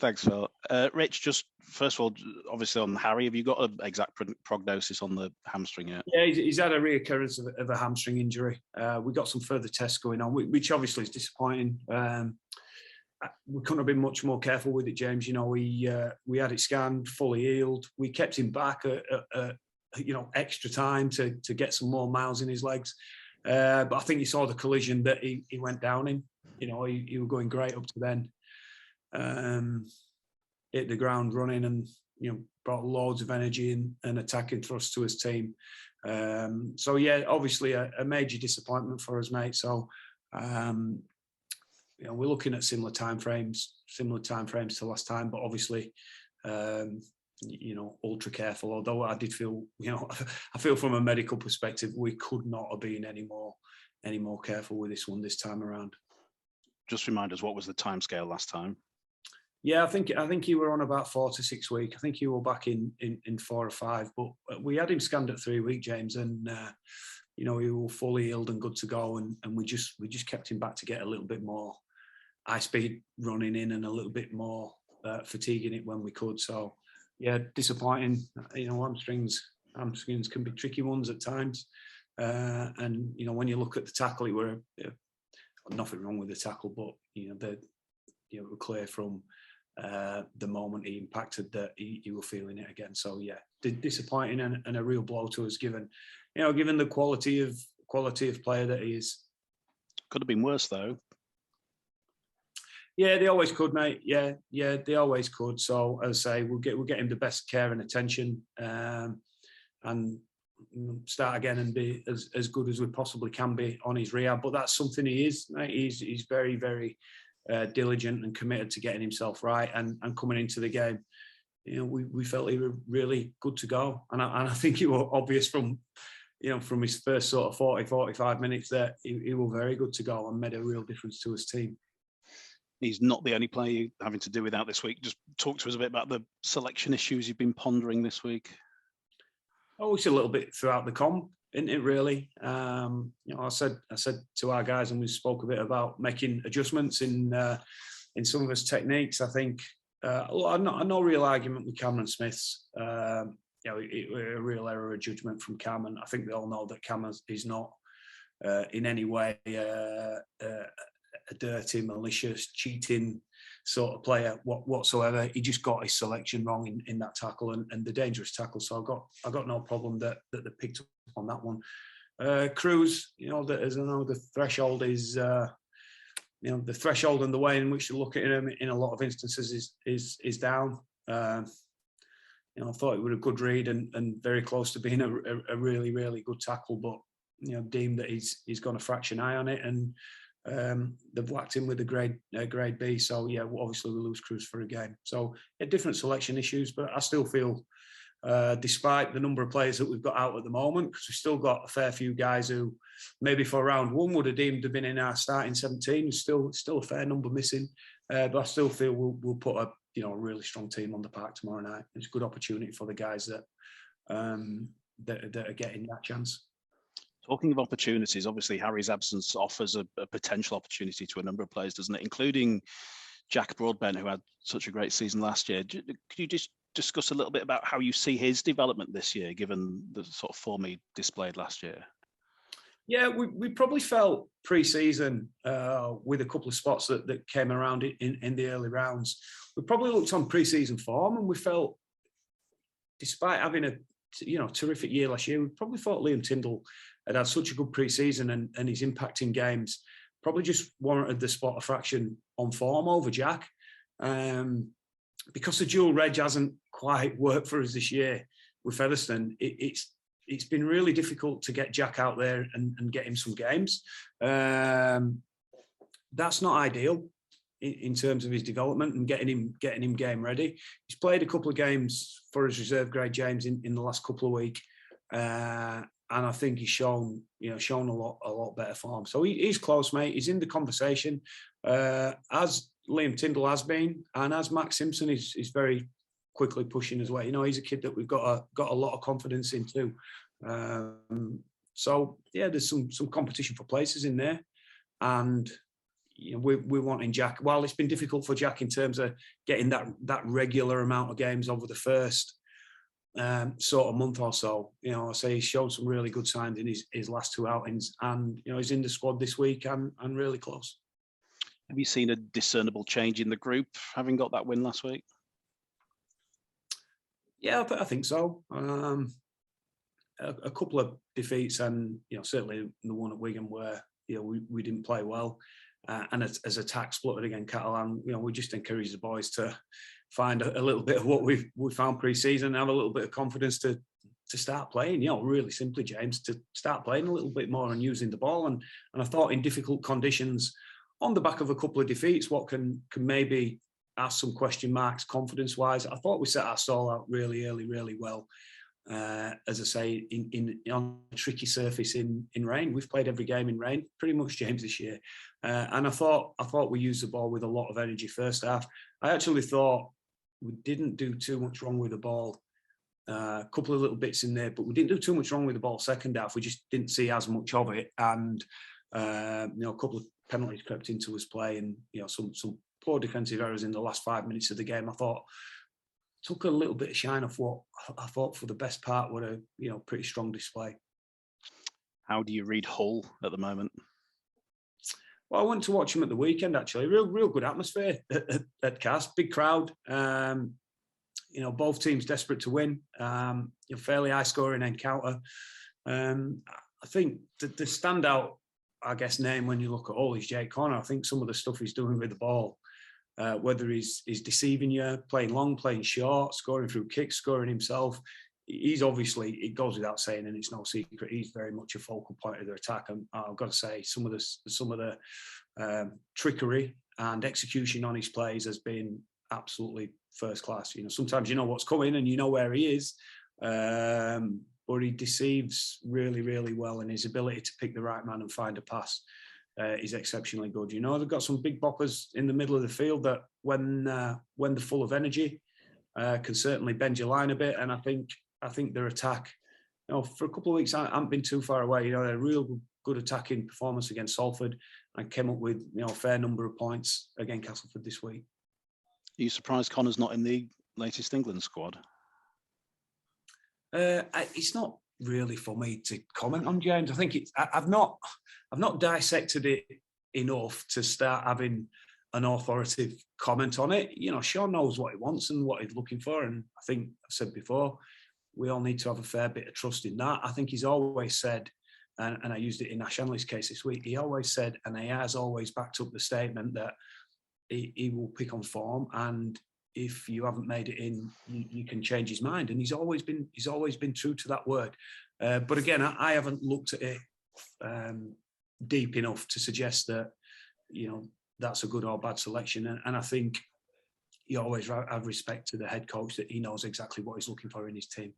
Thanks, Phil. Rich, just first of all, obviously on Harry, have you got an exact prognosis on the hamstring yet? Yeah, he's had a reoccurrence of a hamstring injury. We got some further tests going on, which obviously is disappointing. We couldn't have been much more careful with it, James. We had it scanned, fully healed. We kept him back extra time to get some more miles in his legs. But I think you saw the collision that he went down in. He was going great up to then. Hit the ground running and brought loads of energy and attacking thrust to his team. So yeah, obviously a major disappointment for us, mate. So we're looking at similar timeframes to last time, but obviously ultra careful. Although I did feel, I feel from a medical perspective we could not have been any more careful with this one this time around. Just remind us, what was the timescale last time? Yeah, I think you were on about 4 to 6 weeks. I think you were back in 4 or 5, but we had him scanned at 3 weeks, James, and he was fully healed and good to go, and we just kept him back to get a little bit more high speed running in and a little bit more fatiguing it when we could. So yeah, disappointing. Hamstrings can be tricky ones at times, and when you look at the tackle, it were nothing wrong with the tackle, but it was clear from the moment he impacted that he was feeling it again. So yeah, disappointing and a real blow to us, given the quality of player that he is. Could have been worse though. Yeah, they always could, mate. Yeah, they always could. So as I say, we'll get him the best care and attention, and start again and be as good as we possibly can be on his rehab. But that's something he is, mate. He's very, very diligent and committed to getting himself right, and coming into the game, we felt he was really good to go, and I think it was obvious from his first sort of 40-45 minutes that he was very good to go and made a real difference to his team. He's not the only player you're having to do without this week. Just talk to us a bit about the selection issues you've been pondering this week. Oh, it's a little bit throughout the comp, isn't it, really? I said to our guys, and we spoke a bit about making adjustments in some of his techniques. I think no real argument with Cameron Smith's. A real error of judgment from Cam, and I think they all know that Cam is not in any way a dirty, malicious, cheating sort of player whatsoever. He just got his selection wrong in that tackle and the dangerous tackle. So I got no problem that they picked up on that one. Cruz, as I know, the threshold is the threshold and the way in which to look at him in a lot of instances is down. I thought it was a good read and very close to being a really, really good tackle, but deemed that he's gone a fraction high on it, and they've whacked him with a grade B. So yeah, obviously we lose Cruz for a game. So different selection issues, but I still feel, despite the number of players that we've got out at the moment, because we've still got a fair few guys who maybe for round one would have deemed to have been in our starting 17. Still a fair number missing, but I still feel we'll put a really strong team on the park tomorrow night. It's a good opportunity for the guys that are getting that chance. Talking of opportunities, obviously Harry's absence offers a potential opportunity to a number of players, doesn't it? Including Jack Broadbent, who had such a great season last year. Could you just discuss a little bit about how you see his development this year, given the sort of form he displayed last year? Yeah, we probably felt pre-season with a couple of spots that came around in the early rounds. We probably looked on pre-season form and we felt, despite having a terrific year last year, we probably thought Liam Tyndall had such a good pre-season and his impact in games probably just warranted the spot a fraction on form over Jack. Because the dual reg hasn't quite worked for us this year with Featherstone, it's been really difficult to get Jack out there and get him some games. That's not ideal in terms of his development and getting him game ready. He's played a couple of games for his reserve grade, James, in the last couple of weeks, and I think he's shown a lot better form. So he's close, mate. He's in the conversation, as Liam Tyndall has been, and as Max Simpson is very quickly pushing his way. He's a kid that we've got a lot of confidence in too. So yeah, there's some competition for places in there, and we're wanting Jack. While it's been difficult for Jack in terms of getting that regular amount of games over the first sort of month or so, I say he's showed some really good signs in his last 2 outings, and he's in the squad this week and really close. Have you seen a discernible change in the group having got that win last week? Yeah, I think so. A couple of defeats, and certainly the one at Wigan where we didn't play well, and as attack spluttered against Catalan, we just encourage the boys to find a little bit of what we found pre-season, and have a little bit of confidence to start playing. Really simply, James, to start playing a little bit more and using the ball. And I thought in difficult conditions, on the back of a couple of defeats, what can maybe ask some question marks confidence-wise. I thought we set our stall out really early, really well. As I say, on a tricky surface in rain. We've played every game in rain, pretty much, James, this year. And I thought we used the ball with a lot of energy first half. I actually thought we didn't do too much wrong with the ball. A couple of little bits in there, but we didn't do too much wrong with the ball second half. We just didn't see as much of it. And, a couple of penalties crept into us play, and, some poor defensive errors in the last 5 minutes of the game. I thought took a little bit of shine off what I thought for the best part were a pretty strong display. How do you read Hull at the moment? Well, I went to watch them at the weekend, actually. Real good atmosphere at Cast, big crowd. Both teams desperate to win. Fairly high scoring encounter. I think the standout, I guess, name when you look at Hull is Jake Connor. I think some of the stuff he's doing with the ball, whether he's deceiving you, playing long, playing short, scoring through kicks, scoring himself, he's obviously, it goes without saying, and it's no secret, he's very much a focal point of their attack. And I've got to say, some of the trickery and execution on his plays has been absolutely first class. Sometimes you know what's coming and you know where he is, but he deceives really, really well, and his ability to pick the right man and find a pass is exceptionally good. They've got some big boppers in the middle of the field that, when they're full of energy, can certainly bend your line a bit. And I think their attack, for a couple of weeks, I haven't been too far away. They had a real good attacking performance against Salford and came up with a fair number of points against Castleford this week. Are you surprised Connor's not in the latest England squad? It's not really for me to comment on, James. I think I've not dissected it enough to start having an authoritative comment on it. Sean knows what he wants and what he's looking for, and I think I've said before, we all need to have a fair bit of trust in that. I think he's always said, and I used it in Ash Hanley's case this week, he always said, and he has always backed up the statement that he will pick on form, and if you haven't made it in, you can change his mind. And he's always been true to that word. But again, I haven't looked at it deep enough to suggest that that's a good or bad selection. And I think you always have respect to the head coach, that he knows exactly what he's looking for in his team.